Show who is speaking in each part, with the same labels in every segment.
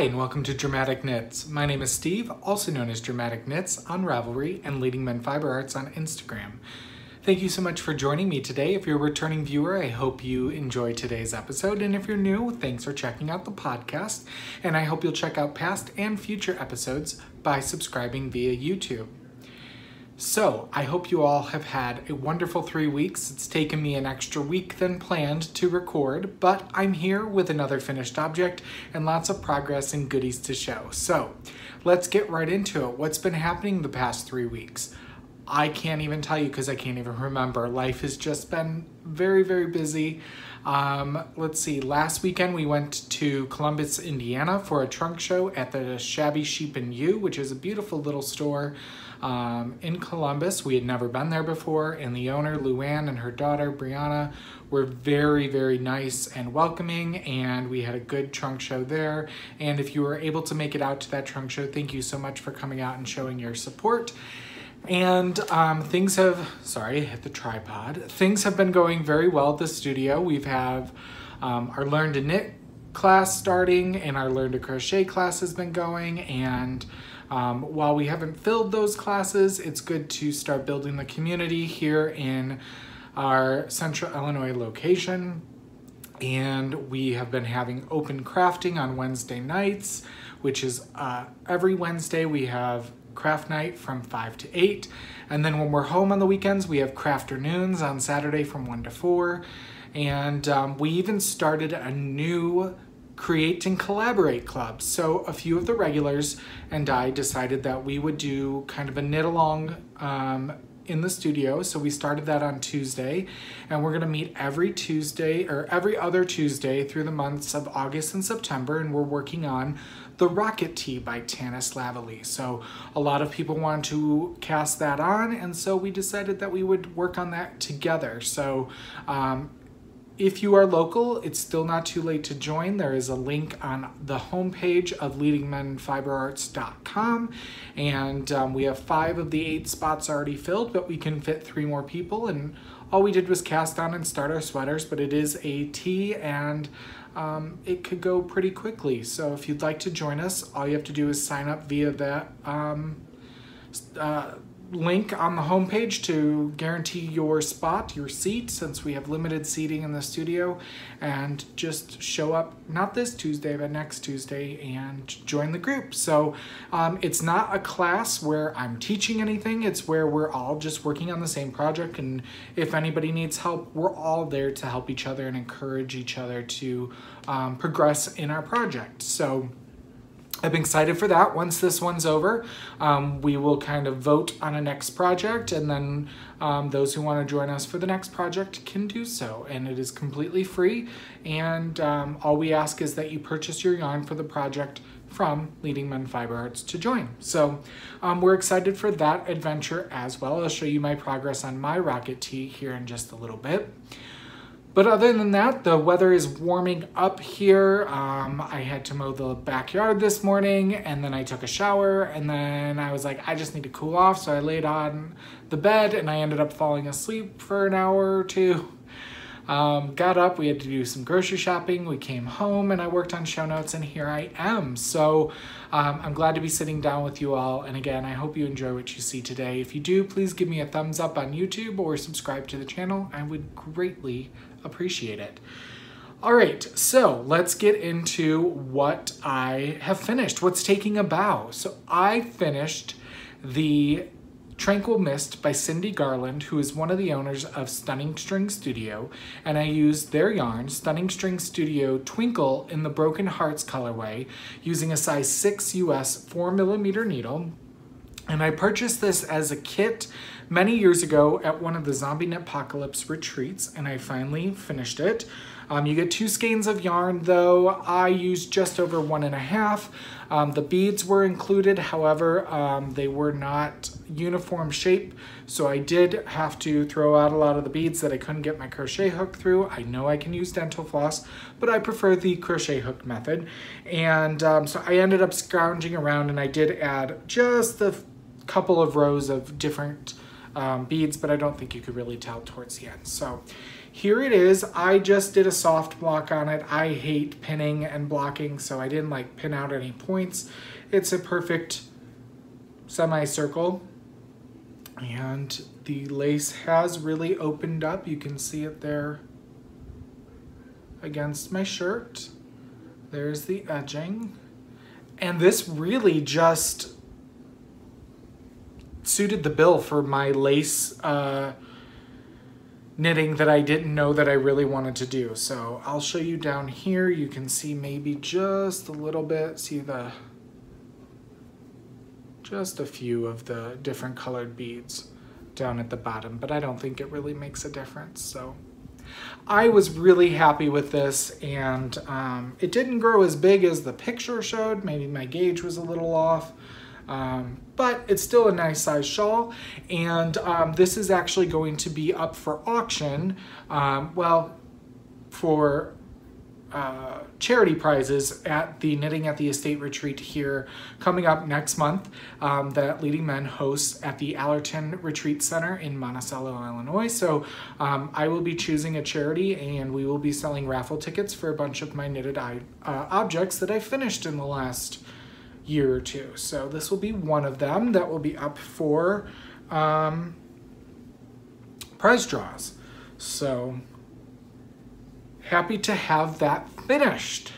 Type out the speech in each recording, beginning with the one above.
Speaker 1: Hi, and welcome to Dramatic Knits. My name is Steve, also known as Dramatic Knits on Ravelry and Leading Men Fiber Arts on Instagram. Thank you so much for joining me today. If you're a returning viewer, I hope you enjoyed today's episode. And if you're new, thanks for checking out the podcast. And I hope you'll check out past and future episodes by subscribing via YouTube. So, I hope you all have had a wonderful 3 weeks. It's taken me an extra week than planned to record, but I'm here with another finished object and lots of progress and goodies to show. So, let's get right into it. What's been happening the past 3 weeks? I can't even tell you because I can't even remember. Life has just been very, very busy. Let's see, last weekend we went to Columbus, Indiana for a trunk show at the Shabby Sheep and You, which is a beautiful little store in Columbus. We had never been there before, and the owner, Luann, and her daughter, Brianna, were very, very nice and welcoming, and we had a good trunk show there. And if you were able to make it out to that trunk show, thank you so much for coming out and showing your support. And things have, sorry, I hit the tripod. Things have been going very well at the studio. We've have our Learn to Knit class starting, and our Learn to Crochet class has been going. And while we haven't filled those classes, it's good to start building the community here in our Central Illinois location. And we have been having open crafting on Wednesday nights, which is every Wednesday we have craft night from 5 to 8. And then when we're home on the weekends, we have crafternoons on Saturday from 1 to 4. And we even started a new Create and Collaborate club. So a few of the regulars and I decided that we would do kind of a knit along in the studio. So we started that on Tuesday, and we're going to meet every Tuesday or every other Tuesday through the months of August and September, and we're working on the Rocket Tee by Tanis Lavallee. So a lot of people want to cast that on, and so we decided that we would work on that together. So if you are local, it's still not too late to join. There is a link on the homepage of leadingmenfiberarts.com, and we have 5 of the 8 spots already filled, but we can fit 3 more people, and all we did was cast on and start our sweaters, but it is a tee, and it could go pretty quickly. So if you'd like to join us, all you have to do is sign up via that link on the homepage to guarantee your spot, your seat, since we have limited seating in the studio, and just show up not this Tuesday but next Tuesday and join the group. So it's not a class where I'm teaching anything, it's where we're all just working on the same project, and if anybody needs help, we're all there to help each other and encourage each other to progress in our project. So I'm excited for that. Once this one's over, we will kind of vote on a next project, and then those who want to join us for the next project can do so. And it is completely free, and all we ask is that you purchase your yarn for the project from Leading Men Fiber Arts to join. So we're excited for that adventure as well. I'll show you my progress on my Rocket Tee here in just a little bit. But other than that, the weather is warming up here. I had to mow the backyard this morning, and then I took a shower, and then I was like, I just need to cool off. So I laid on the bed, and I ended up falling asleep for an hour or two. Got up, we had to do some grocery shopping. We came home, and I worked on show notes, and here I am. So I'm glad to be sitting down with you all. And again, I hope you enjoy what you see today. If you do, please give me a thumbs up on YouTube or subscribe to the channel. I would greatly appreciate it. All right, so let's get into what I have finished, what's taking a bow. So I finished the Tranquil Mist by Cindy Garland, who is one of the owners of Stunning String Studio, and I used their yarn, Stunning String Studio Twinkle, in the Broken Hearts colorway, using a size 6 US 4mm needle. And I purchased this as a kit many years ago at one of the Zombie Knitpocalypse retreats, and I finally finished it. You get 2 skeins of yarn, though. I used just over 1.5. The beads were included, however, they were not uniform shape, so I did have to throw out a lot of the beads that I couldn't get my crochet hook through. I know I can use dental floss, but I prefer the crochet hook method. And so I ended up scrounging around, and I did add just a couple of rows of different beads, but I don't think you could really tell towards the end. So here it is. I just did a soft block on it. I hate pinning and blocking, so I didn't like pin out any points. It's a perfect semicircle, and the lace has really opened up. You can see it there against my shirt. There's the edging. And this really just suited the bill for my lace knitting that I didn't know that I really wanted to do. So I'll show you down here. You can see maybe just a little bit, see just a few of the different colored beads down at the bottom, but I don't think it really makes a difference. So I was really happy with this, and it didn't grow as big as the picture showed. Maybe my gauge was a little off, but it's still a nice size shawl. And this is actually going to be up for auction, well, for charity prizes at the Knitting at the Estate retreat here coming up next month that Leading Men hosts at the Allerton Retreat Center in Monticello, Illinois. So I will be choosing a charity, and we will be selling raffle tickets for a bunch of my knitted objects that I finished in the last year or two. So this will be one of them that will be up for prize draws. So happy to have that finished.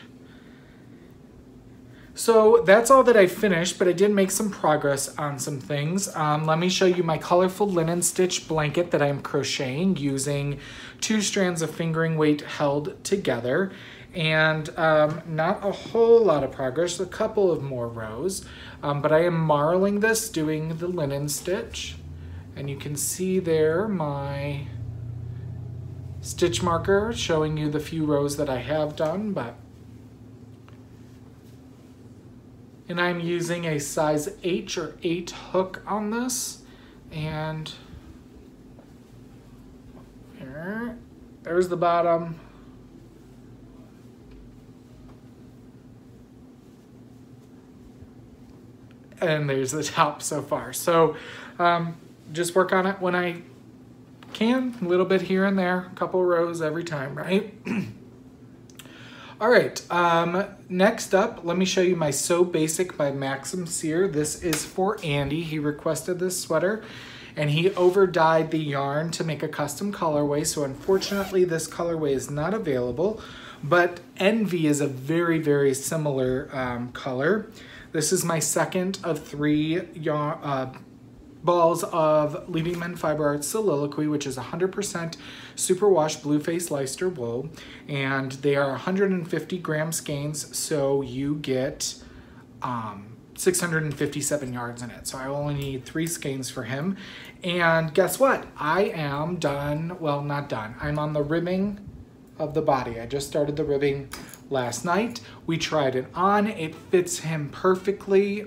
Speaker 1: So that's all that I finished, but I did make some progress on some things. Let me show you my colorful linen stitch blanket that I'm crocheting using 2 strands of fingering weight held together. And not a whole lot of progress, a couple of more rows, but I am marling this doing the linen stitch. And you can see there my stitch marker showing you the few rows that I have done, and I'm using a size H or 8 hook on this, and there's the bottom. And there's the top so far. So just work on it when I can, a little bit here and there, a couple rows every time, right? All right, next up, let me show you my So Basic by Maxim Sear. This is for Andy. He requested this sweater, and he over-dyed the yarn to make a custom colorway, so unfortunately this colorway is not available, but Envy is a very, very similar color. This is my second of 3 balls of Leading Men Fiber Arts Soliloquy, which is 100% superwash blue face Leicester wool, and they are 150 gram skeins, so you get 657 yards in it. So I only need 3 skeins for him. And guess what? I am done, well, not done. I'm on the ribbing of the body. I just started the ribbing last night. We tried it on. It fits him perfectly.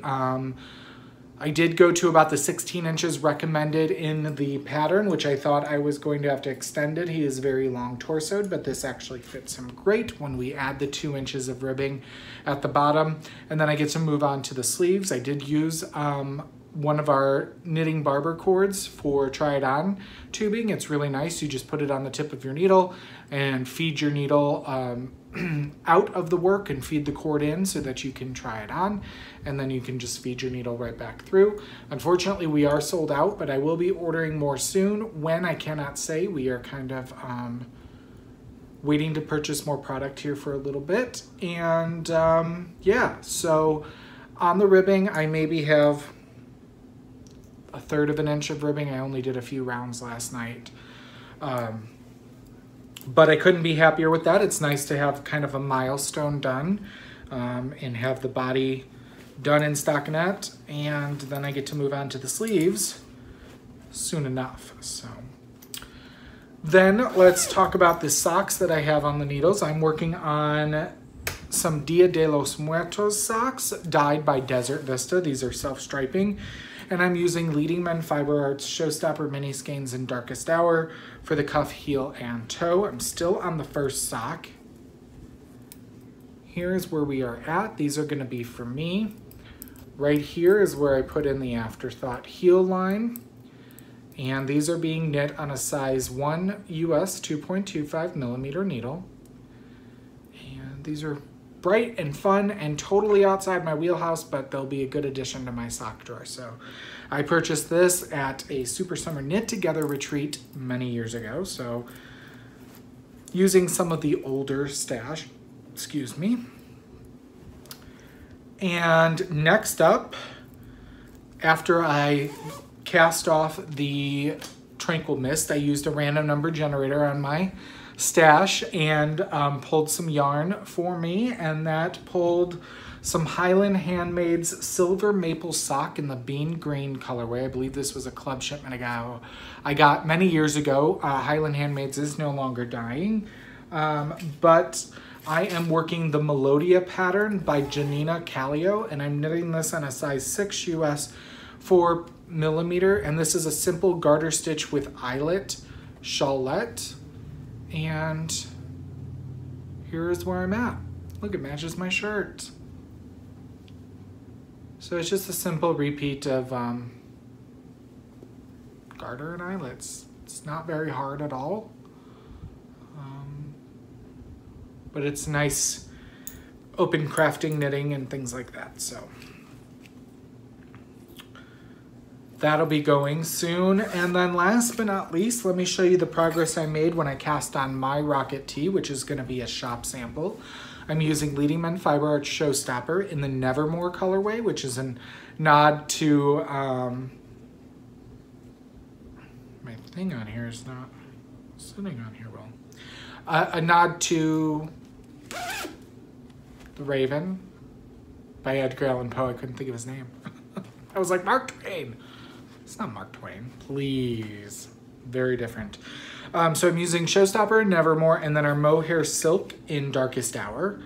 Speaker 1: I did go to about the 16 inches recommended in the pattern, which I thought I was going to have to extend it. He is very long torsoed, but this actually fits him great when we add the 2 inches of ribbing at the bottom. And then I get to move on to the sleeves. I did use one of our knitting barber cords for try it on tubing. It's really nice. You just put it on the tip of your needle and feed your needle out of the work and feed the cord in so that you can try it on, and then you can just feed your needle right back through. Unfortunately, we are sold out, but I will be ordering more soon. When, I cannot say. We are kind of waiting to purchase more product here for a little bit. And yeah, so on the ribbing, I maybe have 1/3 of an inch of ribbing. I only did a few rounds last night. But I couldn't be happier with that. It's nice to have kind of a milestone done and have the body done in stockinette. And then I get to move on to the sleeves soon enough. So then let's talk about the socks that I have on the needles. I'm working on some Dia de los Muertos socks dyed by Desert Vista. These are self-striping. And I'm using Leading Men Fiber Arts Showstopper Mini Skeins in Darkest Hour for the cuff, heel, and toe. I'm still on the first sock. Here's where we are at. These are going to be for me. Right here is where I put in the Afterthought heel line. And these are being knit on a size 1 US 2.25 millimeter needle. And these are bright and fun and totally outside my wheelhouse, but they'll be a good addition to my sock drawer. So I purchased this at a Super Summer Knit Together retreat many years ago. So using some of the older stash, excuse me. And next up, after I cast off the Tranquil Mist, I used a random number generator on my stash and pulled some yarn for me, and that pulled some Highland Handmaid's Silver Maple Sock in the bean green colorway. I believe this was a club shipment I got many years ago. Highland Handmaid's is no longer dying, but I am working the Melodia pattern by Janina Callio, and I'm knitting this on a size 6 US 4 millimeter, and this is a simple garter stitch with eyelet shawlette. And here's where I'm at. Look, it matches my shirt. So it's just a simple repeat of garter and eyelets. It's not very hard at all. But it's nice open crafting knitting and things like that. So that'll be going soon. And then last but not least, let me show you the progress I made when I cast on my Rocket Tee, which is going to be a shop sample. I'm using Leading Men Fiber Arts Showstopper in the Nevermore colorway, which is a nod to, my thing on here is not sitting on here well. A nod to The Raven by Edgar Allan Poe. I couldn't think of his name. I was like, Mark Twain. It's not Mark Twain, please. Very different. So I'm using Showstopper in Nevermore, and then our Mohair Silk in Darkest Hour.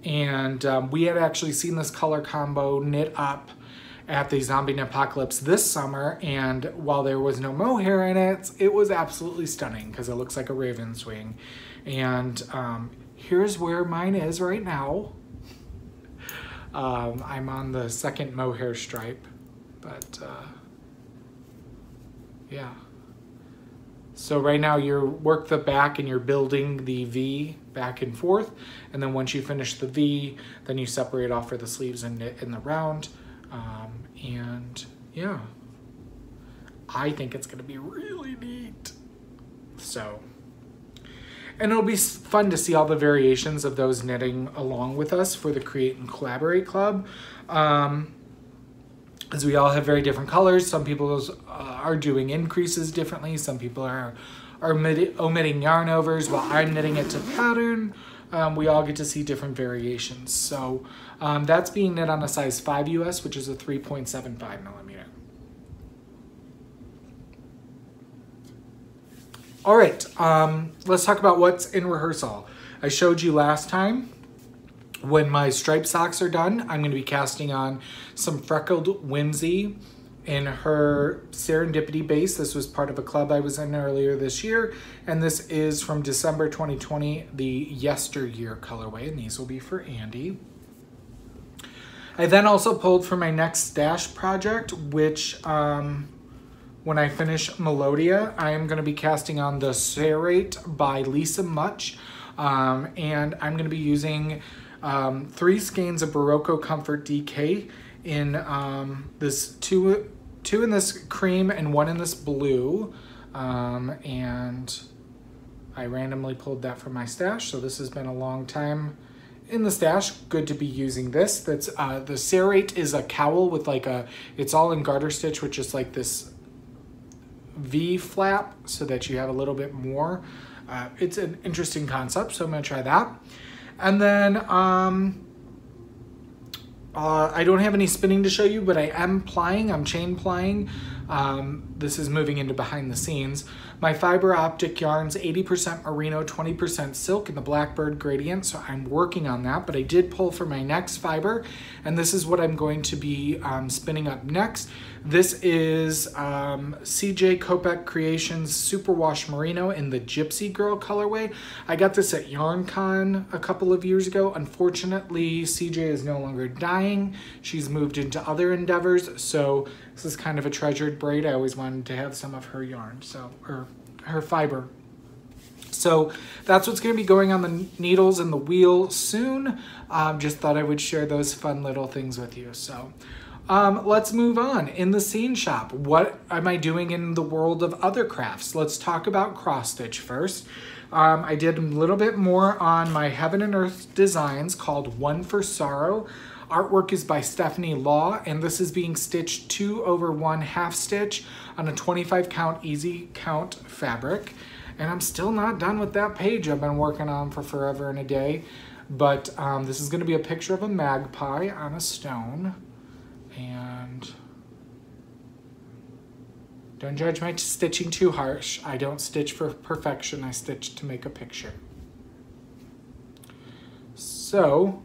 Speaker 1: And we had actually seen this color combo knit up at the Zombie Apocalypse this summer, and while there was no mohair in it, it was absolutely stunning because it looks like a raven's wing. And here's where mine is right now. I'm on the second mohair stripe, but yeah. So right now you work the back and you're building the V back and forth, and then once you finish the V, then you separate off for the sleeves and knit in the round. And yeah, I think it's gonna be really neat. So, and it'll be fun to see all the variations of those knitting along with us for the Create and Collaborate Club. As we all have very different colors. Some people are doing increases differently. Some people are omitting yarn overs while I'm knitting it to pattern. We all get to see different variations. So that's being knit on a size 5 US, which is a 3.75 millimeter. All right, let's talk about what's in rehearsal. I showed you last time, when my striped socks are done, I'm going to be casting on some Freckled Whimsy in her Serendipity base. This was part of a club I was in earlier this year, and this is from December 2020, the Yesteryear colorway, and these will be for Andy. I then also pulled for my next stash project, which when I finish Melodia, I am going to be casting on the Serrate by Lisa Much, and I'm going to be using 3 skeins of Barocco Comfort DK in this two in this cream and 1 in this blue, and I randomly pulled that from my stash. So this has been a long time in the stash. Good to be using this. That's the Serrate is a cowl with like it's all in garter stitch with just like this V flap so that you have a little bit more. It's an interesting concept, so I'm gonna try that. And then I don't have any spinning to show you, but I am plying. I'm chain plying. This is moving into behind the scenes. My fiber optic yarns, 80% merino, 20% silk in the Blackbird gradient, so I'm working on that, but I did pull for my next fiber, and this is what I'm going to be spinning up next. This is CJ Kopek Creations Superwash Merino in the Gypsy Girl colorway. I got this at YarnCon a couple of years ago. Unfortunately, CJ is no longer dying. She's moved into other endeavors, so This is kind of a treasured braid. I always wanted to have some of her yarn, or her fiber. So that's what's going to be going on the needles and the wheel soon. Just thought I would share those fun little things with you. So let's move on. In the scene shop, what am I doing in the world of other crafts? Let's talk about cross stitch first. I did a little bit more on my Heaven and Earth designs called One for Sorrow. Artwork is by Stephanie Law, and this is being stitched 2/1 half stitch on a 25 count easy count fabric. And I'm still not done with that page I've been working on for forever and a day. But this is going to be a picture of a magpie on a stone. And don't judge my stitching too harsh. I don't stitch for perfection. I stitch to make a picture. So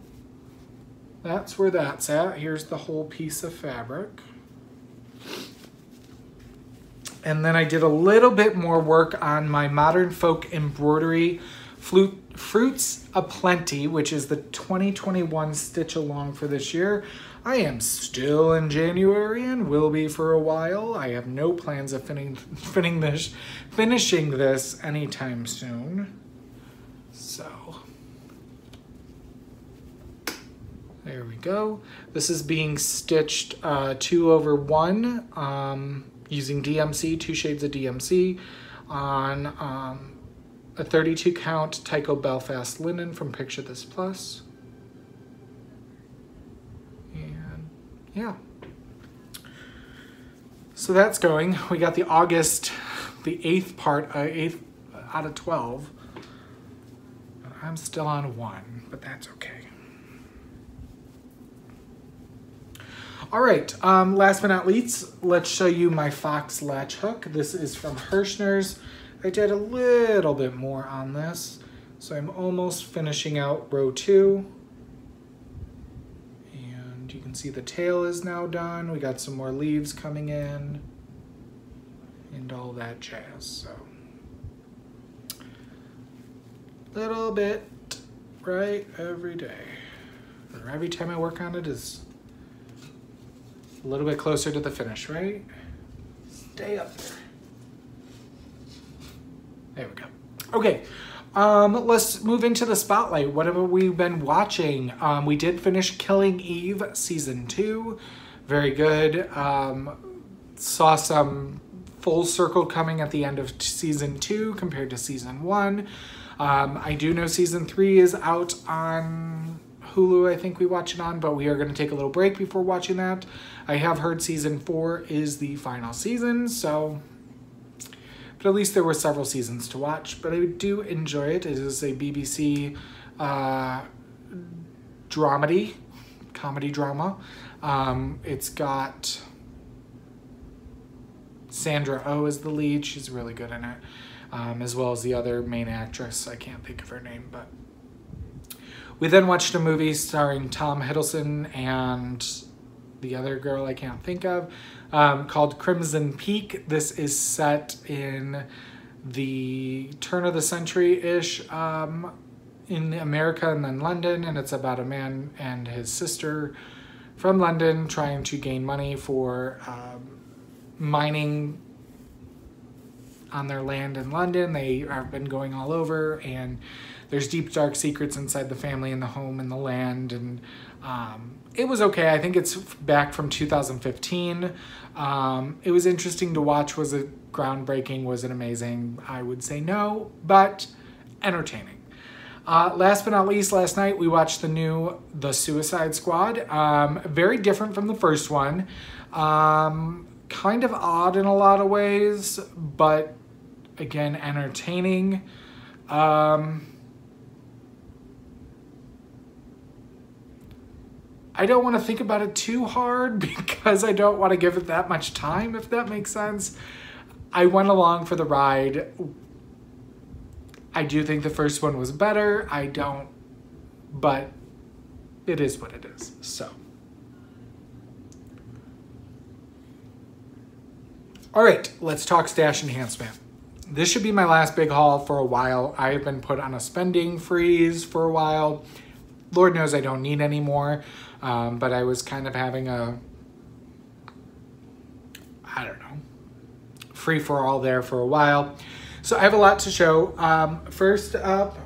Speaker 1: that's where that's at. Here's the whole piece of fabric. And then I did a little bit more work on my Modern Folk Embroidery Fruits Aplenty, which is the 2021 stitch along for this year. I am still in January and will be for a while. I have no plans of finishing this anytime soon. So there we go. This is being stitched 2/1 using DMC, 2 shades of DMC on a 32 count Tycho Belfast linen from Picture This Plus. And yeah. So that's going. We got the August, the 8th part, 8th out of 12. I'm still on 1, but that's okay. All right, last but not least, let's show you my Fox latch hook. This is from Hirschner's. I did a little bit more on this, so I'm almost finishing out row 2. And you can see the tail is now done. We got some more leaves coming in and all that jazz, so. Little bit, right, every day. Or every time I work on it is a little bit closer to the finish, right? Stay up there. There we go. Okay, let's move into the spotlight. What have we been watching? We did finish Killing Eve Season 2. Very good. Saw some full circle coming at the end of Season 2 compared to Season 1. I do know Season 3 is out on Hulu, I think we watch it on, but we are going to take a little break before watching that. I have heard Season 4 is the final season, so, but at least there were several seasons to watch, but I do enjoy it. It is a BBC comedy drama. It's got Sandra Oh as the lead. She's really good in it, as well as the other main actress. I can't think of her name, but we then watched a movie starring Tom Hiddleston and the other girl I can't think of, called Crimson Peak. This is set in the turn of the century-ish in America and then London, and it's about a man and his sister from London trying to gain money for mining on their land in London. They have been going all over, and there's deep, dark secrets inside the family and the home and the land. And it was okay. I think it's back from 2015. It was interesting to watch. Was it groundbreaking? Was it amazing? I would say no, but entertaining. Last but not least, last night we watched The Suicide Squad. Very different from the first one. Kind of odd in a lot of ways, but again, entertaining. I don't want to think about it too hard because I don't want to give it that much time, if that makes sense. I went along for the ride. I do think the first one was better. I don't, but it is what it is, so. All right, let's talk stash enhancement. This should be my last big haul for a while. I have been put on a spending freeze for a while. Lord knows I don't need any more, but I was kind of having I don't know, free for all there for a while. So I have a lot to show. First up,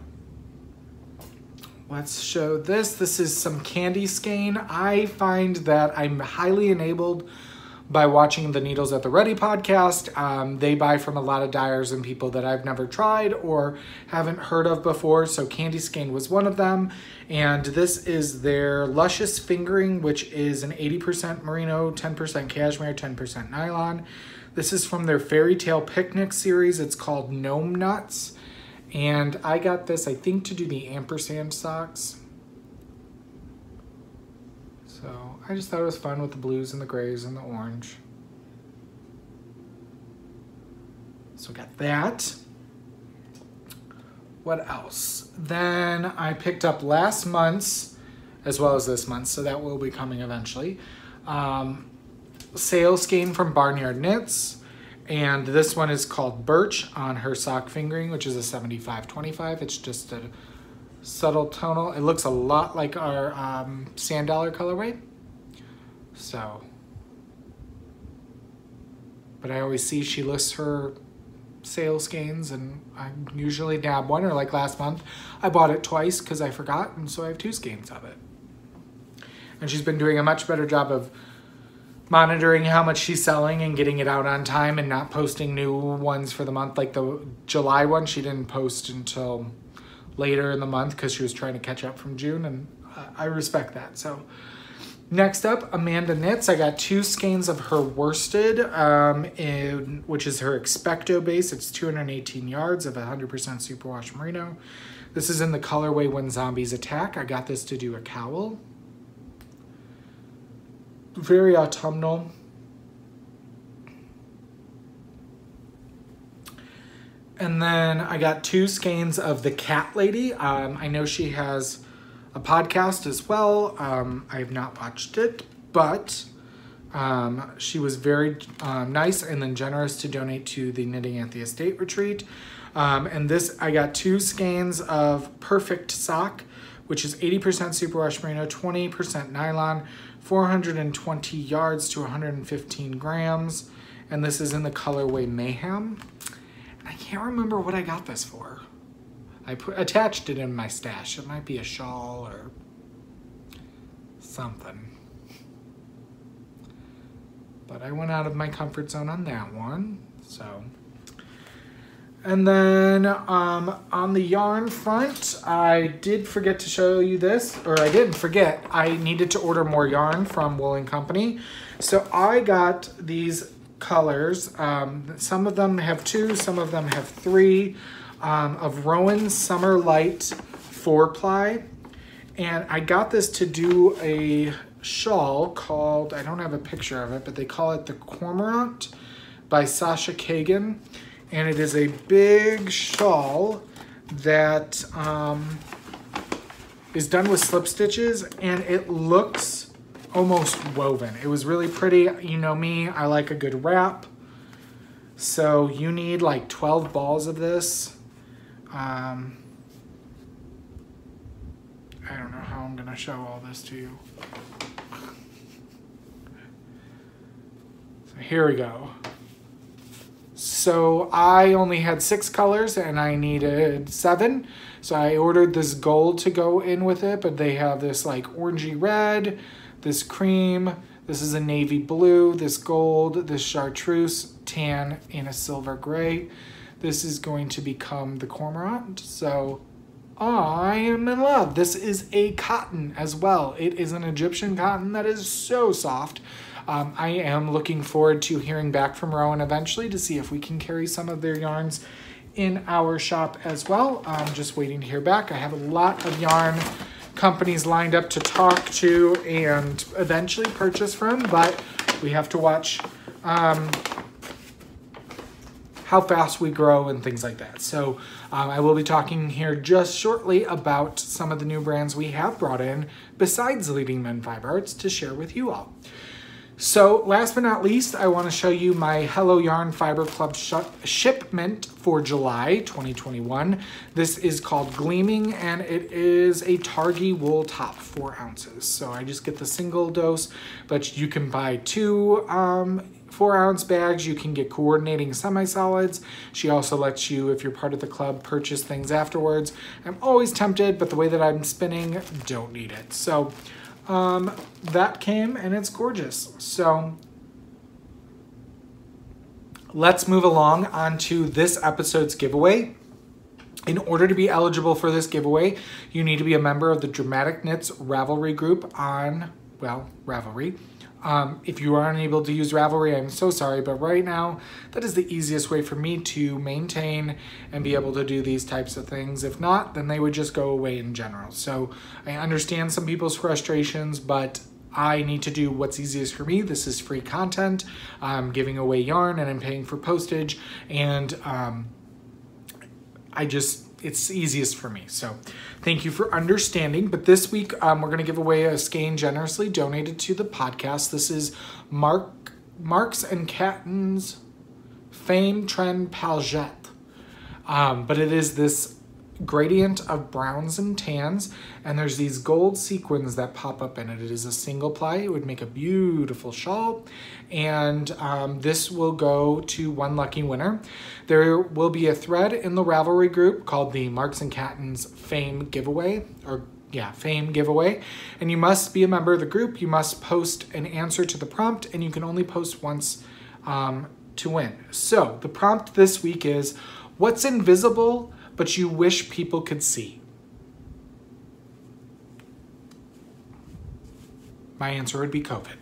Speaker 1: let's show this. This is some candy skein. I find that I'm highly enabled by watching the Needles at the Ready podcast. They buy from a lot of dyers and people that I've never tried or haven't heard of before. So candy skein was one of them. And this is their Luscious Fingering, which is an 80% merino, 10% cashmere, 10% nylon. This is from their Fairy Tale Picnic series. It's called Gnome Nuts. And I got this, I think, to do the ampersand socks. So I just thought it was fun with the blues and the grays and the orange. So I got that. What else? Then I picked up last month's as well as this month, so that will be coming eventually. Sale skein from Barnyard Knits. And this one is called Birch on her sock fingering, which is a 75-25. It's just a subtle tonal. It looks a lot like our Sand Dollar colorway. So, but I always see she lists her sale skeins, and I usually dab one, or like last month, I bought it twice because I forgot, and so I have 2 skeins of it. And she's been doing a much better job of monitoring how much she's selling and getting it out on time and not posting new ones for the month. Like the July one, she didn't post until later in the month because she was trying to catch up from June, and I respect that. So next up, Amanda Knits. I got 2 skeins of her worsted, which is her Expecto base. It's 218 yards of 100% superwash merino. This is in the colorway When Zombies Attack. I got this to do a cowl. Very autumnal. And then I got 2 skeins of the Cat Lady. I know she has a podcast as well. I have not watched it, but she was very nice and then generous to donate to the Knitting at the Estate retreat. And this, I got 2 skeins of Perfect Sock, which is 80% superwash merino, 20% nylon, 420 yards to 115 grams. And this is in the colorway Mayhem. And I can't remember what I got this for. I attached it in my stash. It might be a shawl or something. But I went out of my comfort zone on that one. So, and then on the yarn front, I did forget to show you this, or I didn't forget. I needed to order more yarn from Wool & Company. So I got these colors. Some of them have 2, some of them have 3, of Rowan Summer Light 4-ply. And I got this to do a shawl called, I don't have a picture of it, but they call it the Cormorant by Sasha Kagan. And it is a big shawl that is done with slip stitches, and it looks almost woven. It was really pretty. You know me, I like a good wrap. So you need like 12 balls of this. I don't know how I'm gonna show all this to you. So here we go. So I only had 6 colors and I needed 7. So I ordered this gold to go in with it, but they have this like orangey red, this cream, this is a navy blue, this gold, this chartreuse, tan, and a silver gray. This is going to become the Cormorant. So I am in love. This is a cotton as well. It is an Egyptian cotton that is so soft. I am looking forward to hearing back from Rowan eventually to see if we can carry some of their yarns in our shop as well. I'm just waiting to hear back. I have a lot of yarn companies lined up to talk to and eventually purchase from, but we have to watch how fast we grow and things like that. So I will be talking here just shortly about some of the new brands we have brought in besides Leading Men Fiber Arts to share with you all. So last but not least, I want to show you my Hello Yarn Fiber Club shipment for July 2021. This is called Gleaming, and it is a Targhee wool top, 4 ounces. So I just get the single dose, but you can buy 2 4-ounce bags. You can get coordinating semi-solids. She also lets you, if you're part of the club, purchase things afterwards. I'm always tempted, but the way that I'm spinning, don't need it. So that came, and it's gorgeous. So let's move along onto this episode's giveaway. In order to be eligible for this giveaway, you need to be a member of the Dramatic Knits Ravelry group on, well, Ravelry. If you are unable to use Ravelry, I'm so sorry, but right now, that is the easiest way for me to maintain and be able to do these types of things. If not, then they would just go away in general. So I understand some people's frustrations, but I need to do what's easiest for me. This is free content. I'm giving away yarn and I'm paying for postage, and it's easiest for me. So thank you for understanding. But this week, we're going to give away a skein generously donated to the podcast. This is Marks and Catton's Fame Trend Palgette. But it is this gradient of browns and tans, and there's these gold sequins that pop up in it. It is a single ply. It would make a beautiful shawl, and this will go to one lucky winner. There will be a thread in the Ravelry group called the Marks and Catton's Fame Giveaway, Fame Giveaway, and you must be a member of the group. You must post an answer to the prompt, and you can only post once to win. So the prompt this week is, what's invisible but you wish people could see? My answer would be COVID.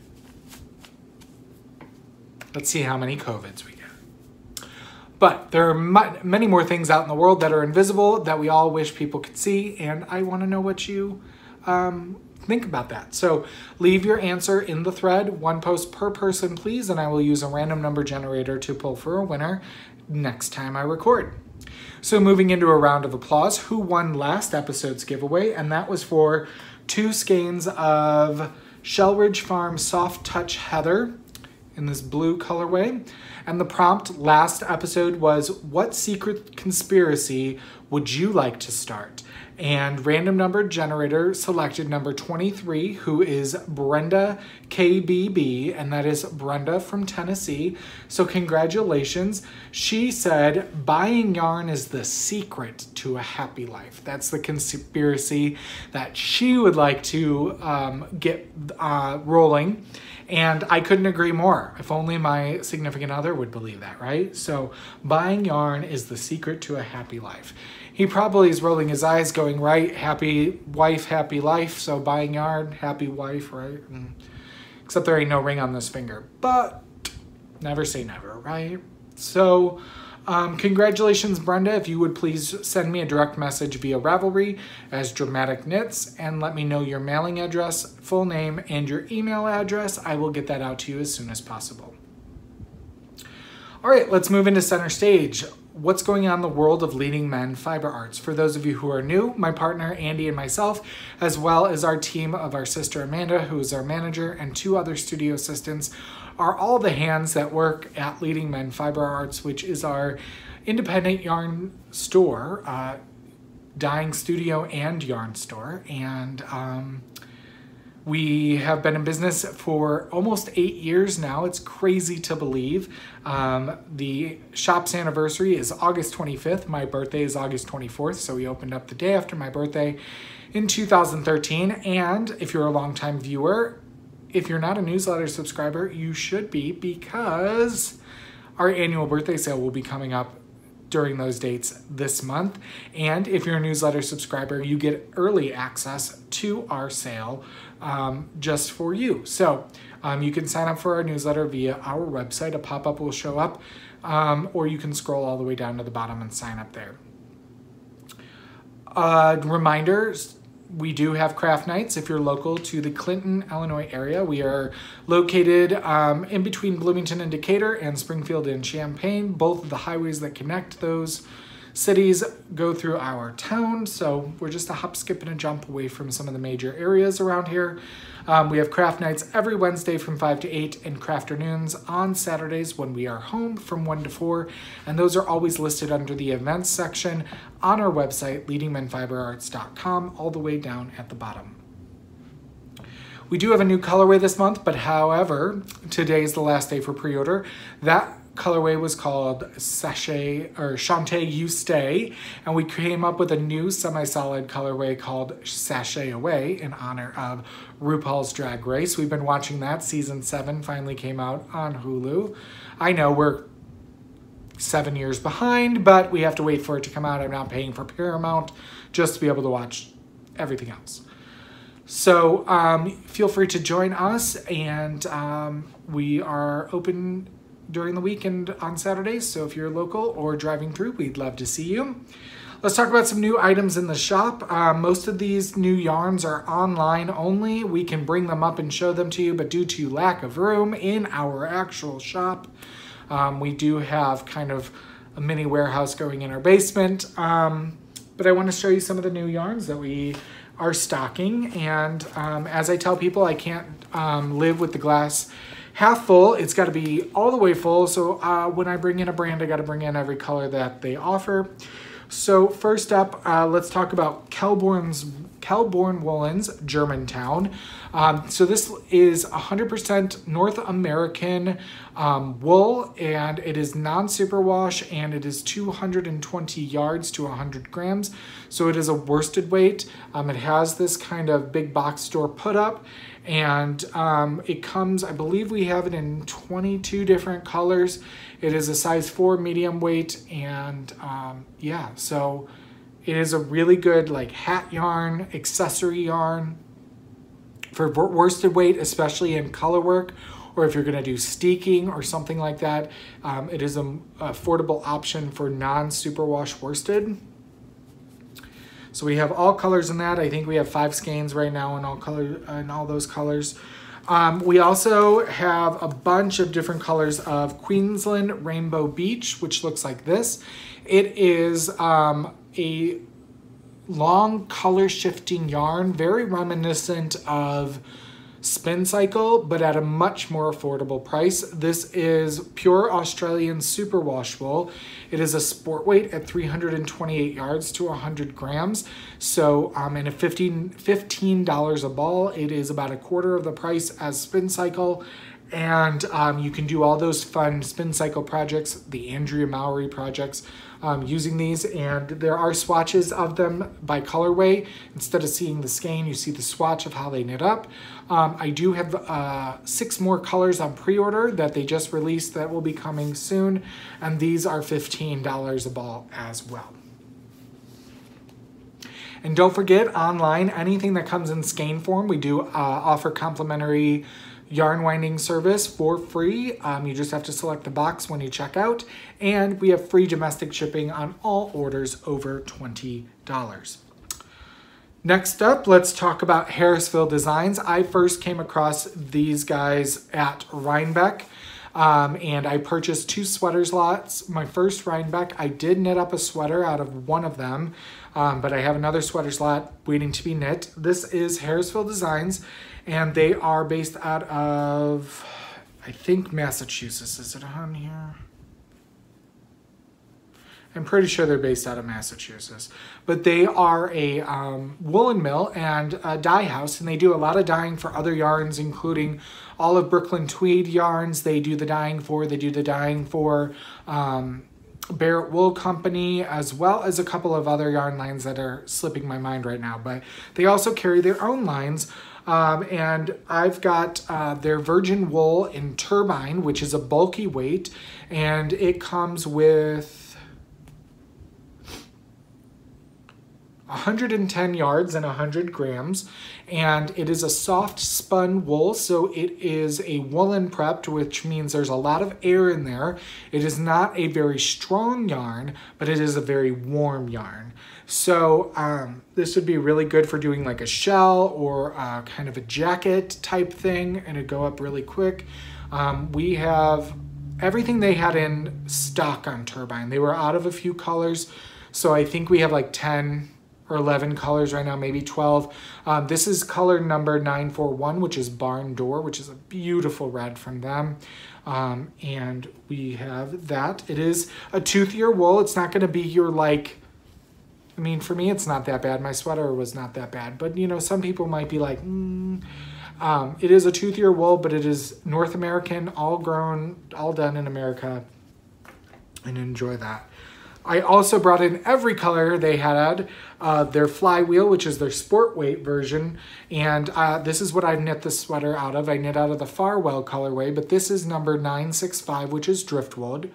Speaker 1: Let's see how many COVIDs we get. But there are many more things out in the world that are invisible that we all wish people could see, and I want to know what you think about that. So leave your answer in the thread, one post per person, please, and I will use a random number generator to pull for a winner next time I record. So moving into a round of applause, who won last episode's giveaway? And that was for 2 skeins of Shellridge Farm Soft Touch Heather in this blue colorway. And the prompt last episode was, what secret conspiracy would you like to start? And random number generator selected number 23, who is Brenda KBB, and that is Brenda from Tennessee. So congratulations. She said, buying yarn is the secret to a happy life. That's the conspiracy that she would like to get rolling. And I couldn't agree more. If only my significant other would believe that, right? So buying yarn is the secret to a happy life. He probably is rolling his eyes going, right, happy wife, happy life. So buying yarn, happy wife, right? Except there ain't no ring on this finger. But never say never, right? So congratulations, Brenda. If you would please send me a direct message via Ravelry as Dramatic Knits and let me know your mailing address, full name, and your email address. I will get that out to you as soon as possible. All right, let's move into center stage. What's going on in the world of leading men fiber arts? For those of you who are new, my partner Andy and myself, as well as our team of our sister Amanda, who is our manager, and 2 other studio assistants, are all the hands that work at Leading Men Fiber Arts, which is our independent yarn store, dyeing studio and yarn store. And we have been in business for almost 8 years now. It's crazy to believe. The shop's anniversary is August 25th. My birthday is August 24th, so we opened up the day after my birthday in 2013. And if you're a longtime viewer, if you're not a newsletter subscriber, you should be, because our annual birthday sale will be coming up during those dates this month. And if you're a newsletter subscriber, you get early access to our sale just for you. So you can sign up for our newsletter via our website. A pop-up will show up, or you can scroll all the way down to the bottom and sign up there. Reminders, we do have craft nights if you're local to the Clinton, Illinois area. We are located in between Bloomington and Decatur and Springfield and Champaign. Both of the highways that connect those cities go through our town, so we're just a hop, skip, and a jump away from some of the major areas around here. We have craft nights every Wednesday from 5 to 8 and crafternoons on Saturdays when we are home from 1 to 4, and those are always listed under the events section on our website, leadingmenfiberarts.com, all the way down at the bottom. We do have a new colorway this month, but however, today's the last day for pre-order. That colorway was called Sachet or Shantae You Stay, and we came up with a new semi-solid colorway called Sachet Away in honor of RuPaul's Drag Race. We've been watching that. Season 7 finally came out on Hulu. I know we're 7 years behind, but we have to wait for it to come out. I'm not paying for Paramount just to be able to watch everything else. So feel free to join us, and we are open during the weekend on Saturdays, so if you're local or driving through, we'd love to see you. Let's talk about some new items in the shop. Most of these new yarns are online only. We can bring them up and show them to you, but due to lack of room in our actual shop, we do have kind of a mini warehouse going in our basement. But I want to show you some of the new yarns that we are stocking. And as I tell people, I can't live with the glass half full. It's got to be all the way full. So when I bring in a brand, I got to bring in every color that they offer. So first up, let's talk about Kelborn Woolens Germantown. So this is 100% North American wool, and it is non-superwash, and it is 220 yards to 100 grams. So it is a worsted weight. It has this kind of big box store put up, and it comes, I believe we have it in 22 different colors. It is a size 4 medium weight, and yeah, so it is a really good like hat yarn, accessory yarn for worsted weight, especially in color work, or if you're gonna do steeking or something like that. It is an affordable option for non-superwash worsted. So we have all colors in that. I think we have 5 skeins right now in all those colors. We also have a bunch of different colors of Queensland Rainbow Beach, which looks like this. It is a long color shifting yarn, very reminiscent of Spin Cycle, but at a much more affordable price. This is pure Australian superwash wool. It is a sport weight at 328 yards to 100 grams. So and a $15 a ball. It is about a quarter of the price as Spin Cycle. And you can do all those fun Spin Cycle projects, the Andrea Mowry projects, using these. And there are swatches of them by colorway. Instead of seeing the skein, you see the swatch of how they knit up. I do have 6 more colors on pre-order that they just released that will be coming soon. And these are $15 a ball as well. And don't forget, online, anything that comes in skein form, we do offer complimentary yarn winding service for free. You just have to select the box when you check out, and we have free domestic shipping on all orders over $20. Next up, let's talk about Harrisville Designs. I first came across these guys at Rhinebeck, and I purchased 2 sweaters lots. My first Rhinebeck, I did knit up a sweater out of one of them, but I have another sweater slot waiting to be knit. This is Harrisville Designs, and they are based out of, I think, Massachusetts. Is it on here? I'm pretty sure they're based out of Massachusetts. But they are a woolen mill and a dye house, and they do a lot of dyeing for other yarns, including all of Brooklyn Tweed yarns. They do the dyeing for Barrett Wool Company, as well as a couple of other yarn lines that are slipping my mind right now. But they also carry their own lines. And I've got their virgin wool in turbine, which is a bulky weight, and it comes with 110 yards and 100 grams, and it is a soft spun wool, so it is a woolen prepped, which means there's a lot of air in there. It is not a very strong yarn, but it is a very warm yarn. So this would be really good for doing like a shell or kind of a jacket type thing, and it'd go up really quick. We have everything they had in stock on Turbine. They were out of a few colors, so I think we have like 10 or 11 colors right now, maybe 12. This is color number 941, which is Barn Door, which is a beautiful red from them. And we have that. It is a toothier wool. It's not going to be your like, I mean, for me, it's not that bad. My sweater was not that bad. But, you know, some people might be like, It is a toothier wool, but it is North American, all grown, all done in America, and enjoy that. I also brought in every color they had, their flywheel, which is their sport weight version. And this is what I knit the sweater out of. I knit out of the Farwell colorway, but this is number 965, which is driftwood.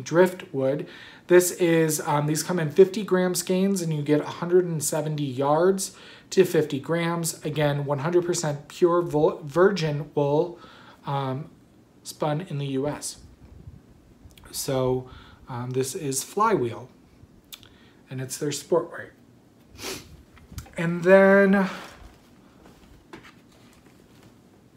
Speaker 1: Driftwood. This is, these come in 50 gram skeins and you get 170 yards to 50 grams. Again, 100% pure virgin wool spun in the US. So this is flywheel and it's their sport weight. And then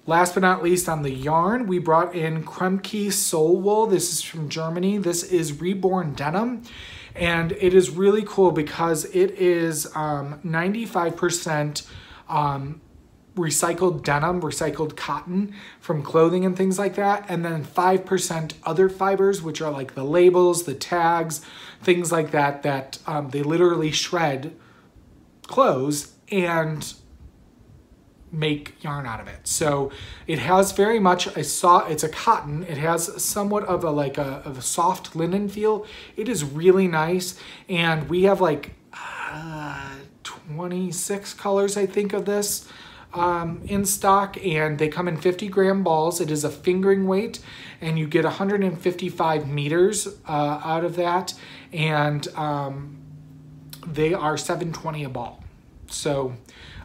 Speaker 1: last but not least on the yarn, we brought in Kremke Soul Wool. This is from Germany. This is Reborn Denim. And it is really cool because it is 95% recycled denim, recycled cotton from clothing and things like that. And then 5% other fibers, which are like the labels, the tags, things like that, that they literally shred clothes and make yarn out of it. So it has very much it's a cotton. It has somewhat of a soft linen feel. It is really nice. And we have like 26 colors, I think, of this in stock, and they come in 50 gram balls. It is a fingering weight and you get 155 meters out of that. And they are $7.20 a ball. So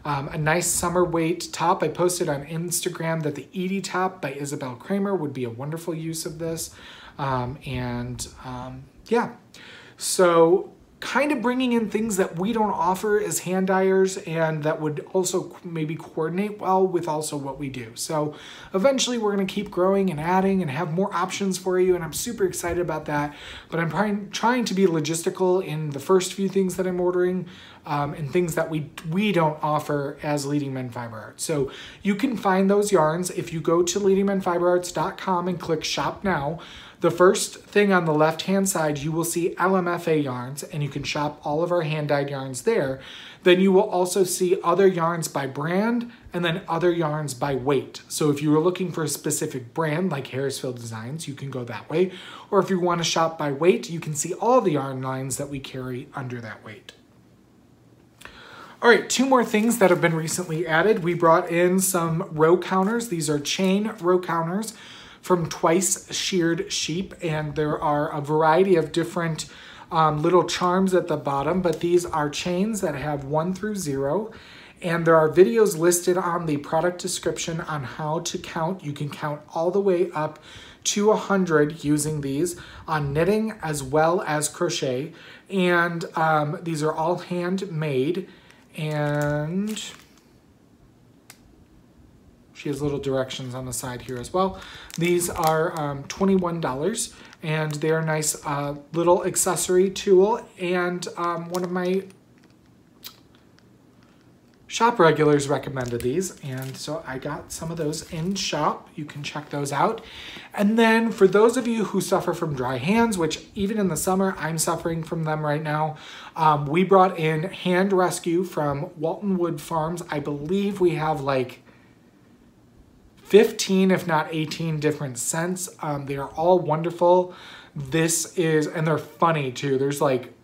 Speaker 1: a nice summer weight top. I posted on Instagram that the Edie top by Isabel Kramer would be a wonderful use of this. Yeah, so kind of bringing in things that we don't offer as hand dyers and that would also maybe coordinate well with also what we do. So eventually we're going to keep growing and adding and have more options for you, and I'm super excited about that. But I'm trying to be logistical in the first few things that I'm ordering and things that we don't offer as Leading Men Fiber Arts. So you can find those yarns if you go to leadingmenfiberarts.com and click Shop Now. The first thing on the left-hand side, you will see LMFA yarns, and you can shop all of our hand-dyed yarns there. Then you will also see other yarns by brand, and then other yarns by weight. So if you were looking for a specific brand, like Harrisville Designs, you can go that way. Or if you want to shop by weight, you can see all the yarn lines that we carry under that weight. All right, two more things that have been recently added. We brought in some row counters. These are chain row counters from Twice Sheared Sheep, and there are a variety of different little charms at the bottom, but these are chains that have 1 through 0, and there are videos listed on the product description on how to count. You can count all the way up to 100 using these on knitting as well as crochet, and these are all handmade, and she has little directions on the side here as well. These are $21, and they are a nice little accessory tool. And one of my shop regulars recommended these, and so I got some of those in shop. You can check those out. And then for those of you who suffer from dry hands, which even in the summer, I'm suffering from them right now, we brought in Hand Rescue from Walton Wood Farms. I believe we have like 15, if not 18 different scents. They are all wonderful. This is, and they're funny too. There's like,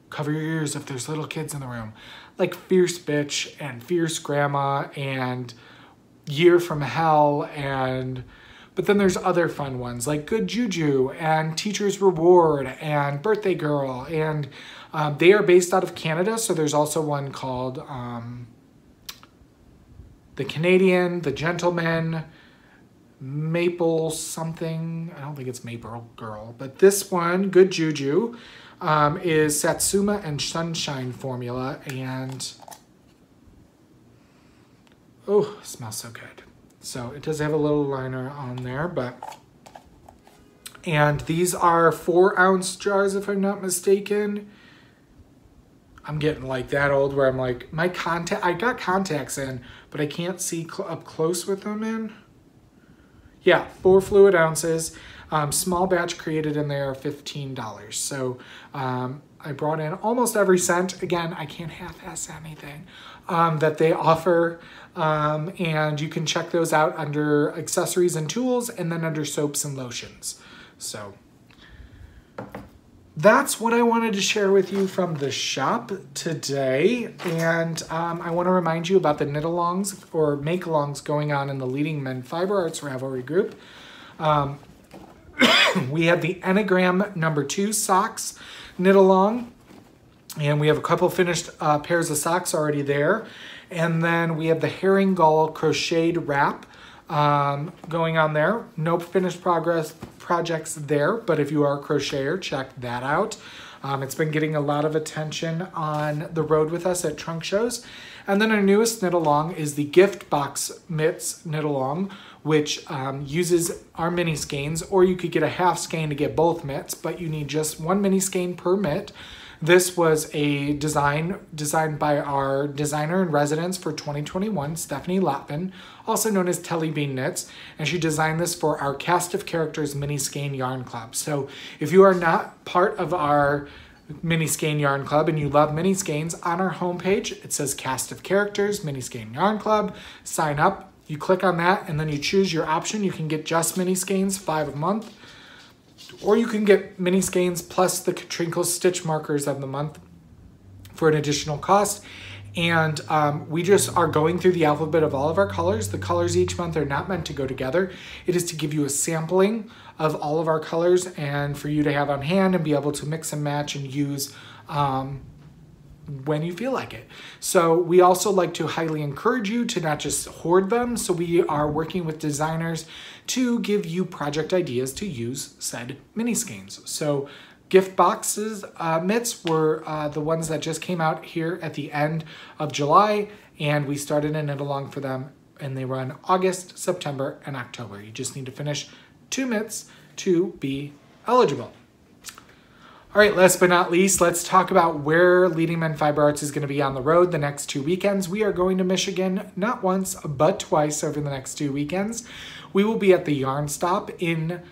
Speaker 1: cover your ears if there's little kids in the room, like Fierce Bitch and Fierce Grandma and Year from Hell, and but then there's other fun ones like Good Juju and Teacher's Reward and Birthday Girl, and they are based out of Canada. So there's also one called the Canadian, the Gentleman, Maple something. I don't think it's Maple Girl, but this one, Good Juju, is Satsuma and Sunshine formula, and oh, it smells so good. So it does have a little liner on there, and these are 4-ounce jars if I'm not mistaken. I'm getting like that old where I'm like, I got contacts in, but I can't see up close with them in. Yeah, 4 fluid ounces. Small batch created in there, $15. So I brought in almost every scent. Again, I can't half-ass anything that they offer. And you can check those out under accessories and tools, and then under soaps and lotions. So that's what I wanted to share with you from the shop today. And I want to remind you about the knit-alongs or make-alongs going on in the Leading Men Fiber Arts Ravelry group. We had the Enneagram number 2 socks knit-along, and we have a couple finished pairs of socks already there. And then we have the Herring Gull crocheted wrap going on there. No finished projects there, but if you are a crocheter, check that out. It's been getting a lot of attention on the road with us at trunk shows. And then our newest knit-along is the Gift Box Mitts knit-along, which uses our mini skeins, or you could get a half skein to get both mitts, but you need just one mini skein per mitt. This was a designed by our designer in residence for 2021, Stephanie Lotvin, also known as Telly Bean Knits, and she designed this for our Cast of Characters Mini Skein Yarn Club. So if you are not part of our Mini Skein Yarn Club and you love mini skeins, on our homepage it says Cast of Characters Mini Skein Yarn Club. Sign up, you click on that, and then you choose your option. You can get just mini skeins, 5 a month, or you can get mini skeins plus the Tranquil stitch markers of the month for an additional cost. And we just are going through the alphabet of all of our colors. The colors each month are not meant to go together. It is to give you a sampling of all of our colors and for you to have on hand and be able to mix and match and use when you feel like it. So we also like to highly encourage you to not just hoard them. So we are working with designers to give you project ideas to use said mini skeins. So gift boxes mitts were the ones that just came out here at the end of July, and we started a knit along for them, and they run August, September, and October. You just need to finish 2 mitts to be eligible. All right, last but not least, let's talk about where Leading Men Fiber Arts is going to be on the road the next 2 weekends. We are going to Michigan not once, but twice over the next 2 weekends. We will be at the Yarn Stop in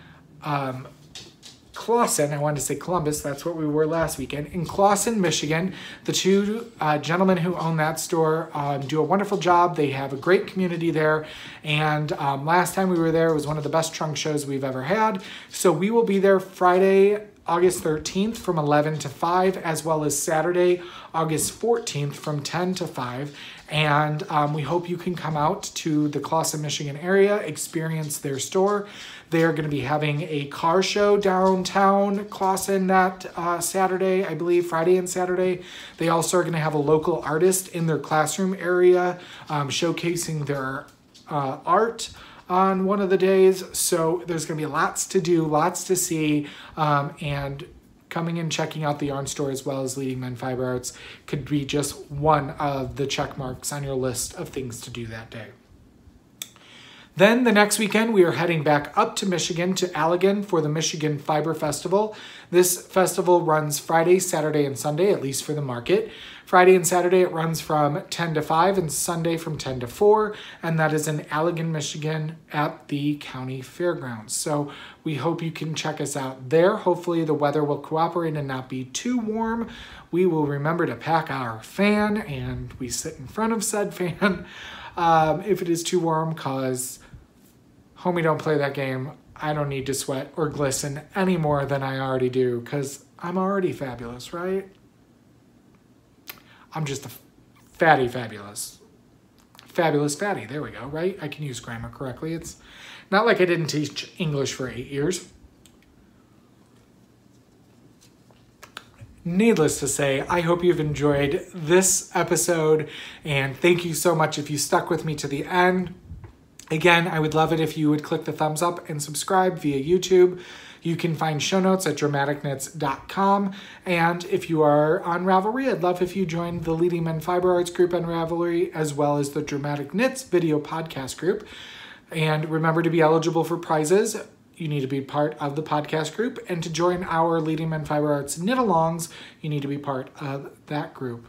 Speaker 1: Clawson. I wanted to say Columbus. That's what we were last weekend. In Clawson, Michigan. The 2 gentlemen who own that store do a wonderful job. They have a great community there. And last time we were there, it was one of the best trunk shows we've ever had. So we will be there Friday, August 13th from 11 to 5, as well as Saturday, August 14th from 10 to 5. And we hope you can come out to the Clawson, Michigan area, experience their store. They are going to be having a car show downtown Clawson that Saturday, I believe, Friday and Saturday. They also are going to have a local artist in their classroom area showcasing their art on one of the days. So there's going to be lots to do, lots to see, and coming and checking out the yarn store as well as Leading Men Fiber Arts could be just one of the check marks on your list of things to do that day. Then the next weekend, we are heading back up to Michigan to Allegan for the Michigan Fiber Festival. This festival runs Friday, Saturday, and Sunday, at least for the market. Friday and Saturday, it runs from 10 to 5, and Sunday from 10 to 4, and that is in Allegan, Michigan at the county fairgrounds. So we hope you can check us out there. Hopefully the weather will cooperate and not be too warm. We will remember to pack our fan, and we sit in front of said fan if it is too warm, because homie, don't play that game. I don't need to sweat or glisten any more than I already do, because I'm already fabulous, right? I'm just a fatty fabulous. Fabulous fatty, there we go, right? I can use grammar correctly. It's not like I didn't teach English for 8 years. Needless to say, I hope you've enjoyed this episode, and thank you so much if you stuck with me to the end. Again, I would love it if you would click the thumbs up and subscribe via YouTube. You can find show notes at dramaticknits.com. And if you are on Ravelry, I'd love if you joined the Leading Men Fiber Arts group on Ravelry, as well as the Dramatic Knits video podcast group. And remember, to be eligible for prizes, you need to be part of the podcast group. And to join our Leading Men Fiber Arts knit-alongs, you need to be part of that group.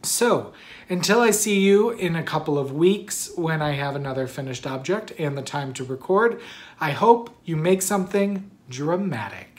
Speaker 1: So, until I see you in a couple of weeks when I have another finished object and the time to record, I hope you make something dramatic.